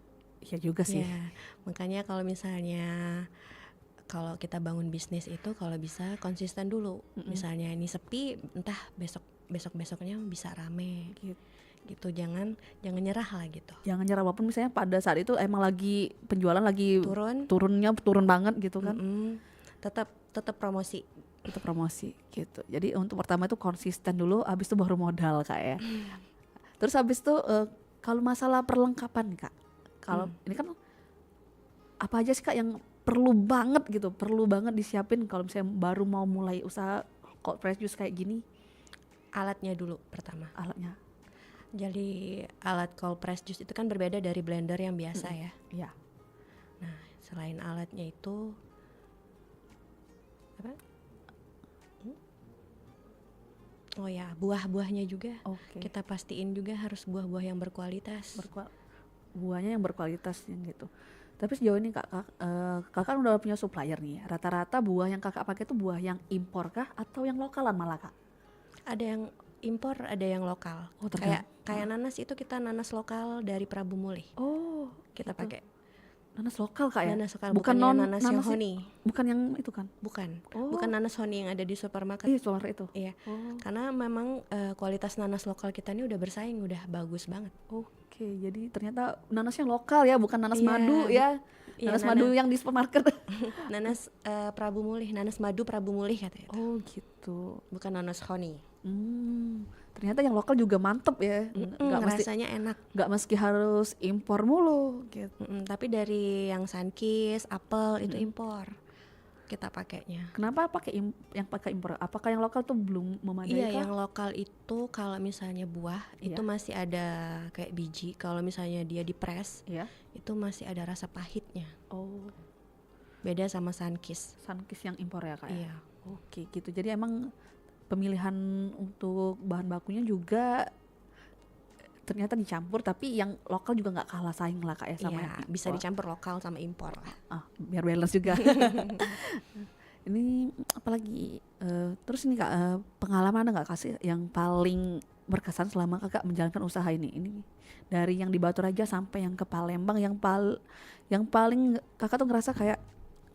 Iya juga sih. Ya, makanya kalau kita bangun bisnis itu kalau bisa konsisten dulu. Misalnya ini sepi, entah besoknya bisa rame. Gitu jangan nyerah lah gitu. Jangan nyerah walaupun misalnya pada saat itu emang lagi penjualan lagi turun banget gitu kan. Tetap promosi gitu. Jadi untuk pertama itu konsisten dulu, habis itu baru modal Kak ya. Terus habis itu kalau masalah perlengkapan Kak, kalau ini kan apa aja sih Kak yang perlu banget disiapin kalau misalnya baru mau mulai usaha cold press juice kayak gini? Alatnya dulu pertama. Alatnya. Jadi alat cold press juice itu kan berbeda dari blender yang biasa ya. Iya. Nah, selain alatnya itu apa? Oh ya, buah-buahnya juga. Kita pastiin juga harus buah-buah yang berkualitas. Buahnya yang berkualitas yang gitu. Tapi sejauh ini kakak udah punya supplier nih. Rata-rata buah yang kakak pakai itu buah yang impor kah atau yang lokalan malah Kak? Ada yang impor, ada yang lokal. Kayak nanas itu kita nanas lokal dari Prabu Mulih. Oh, kita pakai nanas lokal Kak ya? Nanas lokal, bukan nanas yang honey. Bukan yang itu kan? Bukan nanas honey yang ada di supermarket. Iya, solar itu. Iya. Karena memang kualitas nanas lokal kita ini udah bersaing, udah bagus banget. Oke, jadi ternyata nanasnya lokal ya, bukan nanas madu ya. Nanas madu yang di supermarket. Nanas Prabu Mulih, nanas madu Prabu Mulih katanya. Oh gitu. Bukan nanas honey. ternyata yang lokal juga mantep ya. Rasanya enak. Gak meski harus impor mulu gitu. Tapi dari yang Sunkist, Apple itu impor kita pakainya. Kenapa yang pakai impor? Apakah yang lokal tuh belum memadai? Iya, yang lokal itu kalau misalnya buah itu masih ada kayak biji. Kalau misalnya dia dipres, itu masih ada rasa pahitnya. Oh, beda sama Sunkist. Sunkist yang impor ya kak? Iya. Oke gitu. Jadi emang pemilihan untuk bahan bakunya juga ternyata dicampur, tapi yang lokal juga nggak kalah saing lah kak ya sama yang impor. Bisa dicampur lokal sama impor lah. Biar balance juga. Ini apalagi terus ini kak, pengalaman ada nggak kasih yang paling berkesan selama kakak menjalankan usaha ini dari yang di Batu Raja sampai yang ke Palembang, yang paling kakak tuh ngerasa kayak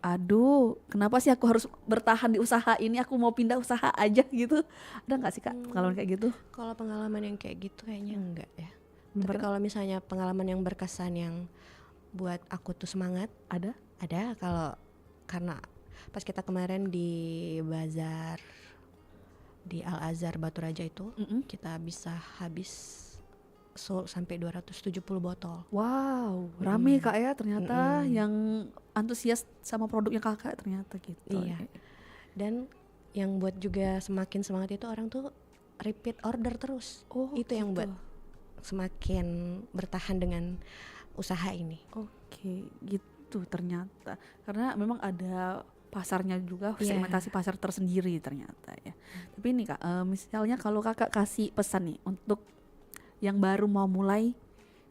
aduh kenapa sih aku harus bertahan di usaha ini, aku mau pindah usaha aja gitu. Ada nggak sih kak pengalaman kayak gitu? Kalau pengalaman yang kayak gitu kayaknya enggak ya. Tapi kalau misalnya pengalaman yang berkesan yang buat aku tuh semangat, ada kalau karena pas kita kemarin di bazar di Al Azhar Batu Raja itu kita bisa habis sold sampai 270 botol. Wow, rame kak ya ternyata yang antusias sama produknya kakak ternyata gitu. Iya. Dan yang buat juga semakin semangat itu orang tuh repeat order terus. Oh, itu yang buat semakin bertahan dengan usaha ini. Oke, gitu ternyata. Karena memang ada pasarnya juga, segmentasi pasar tersendiri ternyata ya. Tapi ini kak, misalnya kalau kakak kasih pesan nih untuk yang baru mau mulai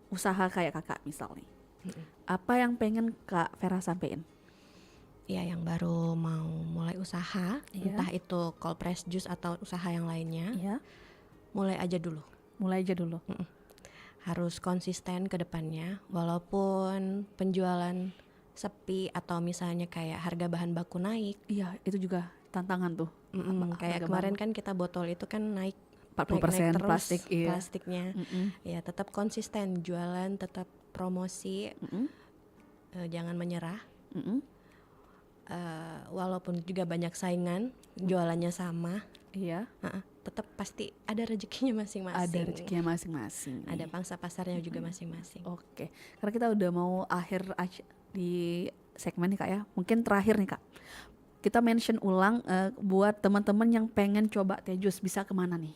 usaha kayak kakak misalnya, apa yang pengen Kak Vera sampein? Ya, yang baru mau mulai usaha, entah itu cold press juice atau usaha yang lainnya, mulai aja dulu. Harus konsisten ke depannya, walaupun penjualan sepi atau misalnya kayak harga bahan baku naik. Iya, itu juga tantangan tuh. Kayak kemarin kan kita botol itu kan naik 40% terus plastik, plastiknya. Ya tetap konsisten jualan, tetap promosi, jangan menyerah. Walaupun juga banyak saingan, jualannya sama, tetap pasti ada rezekinya masing-masing. Ada pangsa pasarnya juga masing-masing. Oke, karena kita udah mau akhir di segmen nih kak ya, mungkin terakhir nih kak, kita mention ulang buat teman-teman yang pengen coba teh jus bisa kemana nih?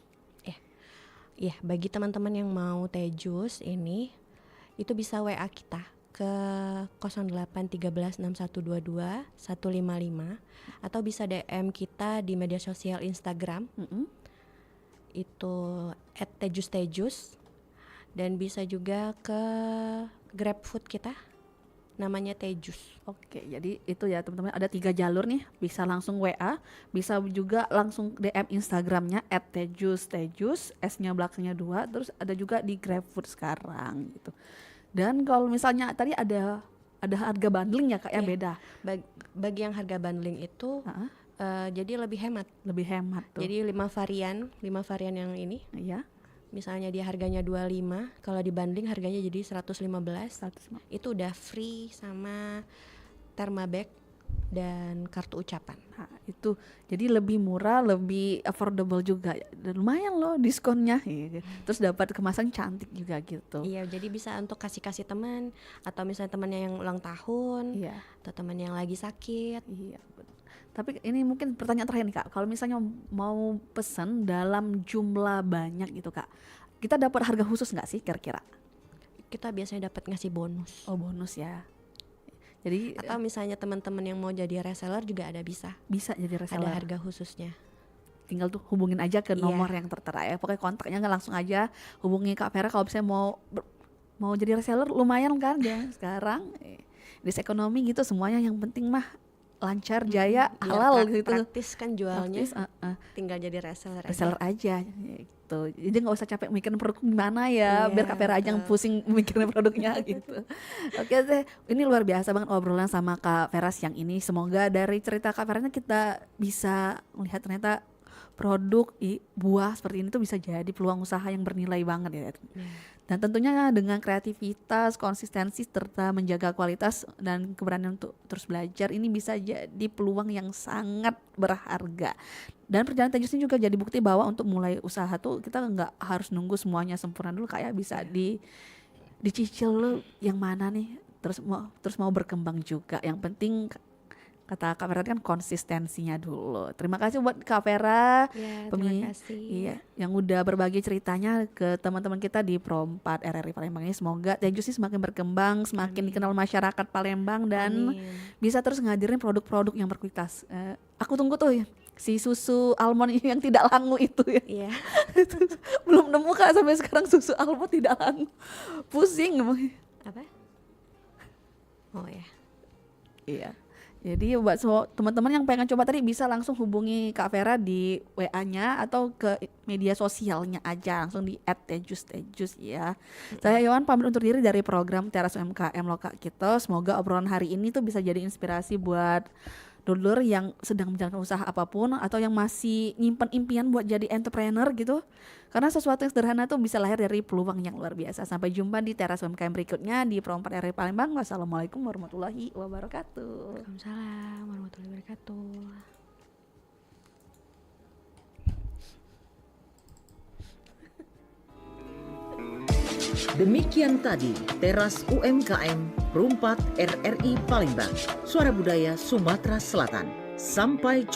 Iya, bagi teman-teman yang mau teh jus ini, itu bisa WA kita ke 08136122 155 atau bisa DM kita di media sosial Instagram. Itu @tejus dan bisa juga ke GrabFood kita. Namanya Tejus. Oke, jadi itu ya teman-teman, ada 3 jalur nih, bisa langsung WA, bisa juga langsung DM Instagramnya @tejus, S-nya belakangnya 2, terus ada juga di GrabFood sekarang gitu. Dan kalau misalnya tadi ada harga bundling ya kak ya, beda. Bagi yang harga bundling itu jadi lebih hemat tuh. Jadi 5 varian yang ini. Iya. Misalnya dia harganya 25, kalau dibanding harganya jadi 115. Itu udah free sama thermobag dan kartu ucapan. Itu jadi lebih murah, lebih affordable juga. Dan lumayan loh diskonnya. Terus dapat kemasan cantik juga gitu. Iya, jadi bisa untuk kasih teman, atau misalnya temannya yang ulang tahun, atau teman yang lagi sakit. Iya. Tapi ini mungkin pertanyaan terakhir nih kak, kalau misalnya mau pesen dalam jumlah banyak gitu kak, kita dapat harga khusus nggak sih kira-kira? Kita biasanya dapat ngasih bonus. Oh, bonus ya. Jadi atau misalnya teman-teman yang mau jadi reseller juga bisa jadi reseller. Ada harga khususnya. Tinggal tuh hubungin aja ke nomor yang tertera ya. Pokoknya kontaknya nggak, langsung aja hubungi Kak Vera kalau misalnya mau jadi reseller. Lumayan kan ya sekarang disekonomi gitu semuanya, yang penting mah lancar, jaya, halal gitu. Praktis kan jualnya. Tinggal jadi reseller aja gitu. Jadi nggak usah capek mikirin produk gimana ya, biar Kak Vera aja yang pusing mikirin produknya gitu. Oke deh, ini luar biasa banget obrolan sama Kak Vera siang ini. Semoga dari cerita Kak Vera kita bisa melihat ternyata produk buah seperti ini tuh bisa jadi peluang usaha yang bernilai banget ya. Dan tentunya dengan kreativitas, konsistensi, serta menjaga kualitas dan keberanian untuk terus belajar, ini bisa jadi peluang yang sangat berharga. Dan perjalanan Tejus ini juga jadi bukti bahwa untuk mulai usaha tuh kita nggak harus nunggu semuanya sempurna dulu, kayak bisa dicicil dulu yang mana nih, terus mau berkembang juga. Yang penting kata Kak Vera kan konsistensinya dulu. Terima kasih buat Kak Vera, Ya, terima kasih. iya, yang udah berbagi ceritanya ke teman-teman kita di Pro 4 RRI Palembang ini. Semoga Tejus ini semakin berkembang, semakin dikenal masyarakat Palembang, dan bisa terus ngadirin produk-produk yang berkualitas. Aku tunggu tuh ya, si susu almond yang tidak langu itu ya. Iya. Belum nemu Kak sampai sekarang susu almond tidak langu. Pusing. Apa? Oh ya. Iya. Jadi buat teman-teman yang pengen coba tadi bisa langsung hubungi Kak Vera di WA-nya atau ke media sosialnya aja, langsung di @tejus ya. Saya Yohan pamit undur diri dari program Teras UMKM Loka kita. Semoga obrolan hari ini tuh bisa jadi inspirasi buat dulur yang sedang menjalankan usaha apapun atau yang masih nyimpen impian buat jadi entrepreneur gitu. Karena sesuatu yang sederhana tuh bisa lahir dari peluang yang luar biasa. Sampai jumpa di Teras UMKM berikutnya di Pro 4 RRI Palembang. Wassalamualaikum warahmatullahi wabarakatuh. Waalaikumsalam warahmatullahi wabarakatuh. Demikian tadi Teras UMKM Pro 4 RRI Palembang, Suara Budaya Sumatera Selatan. Sampai jumpa.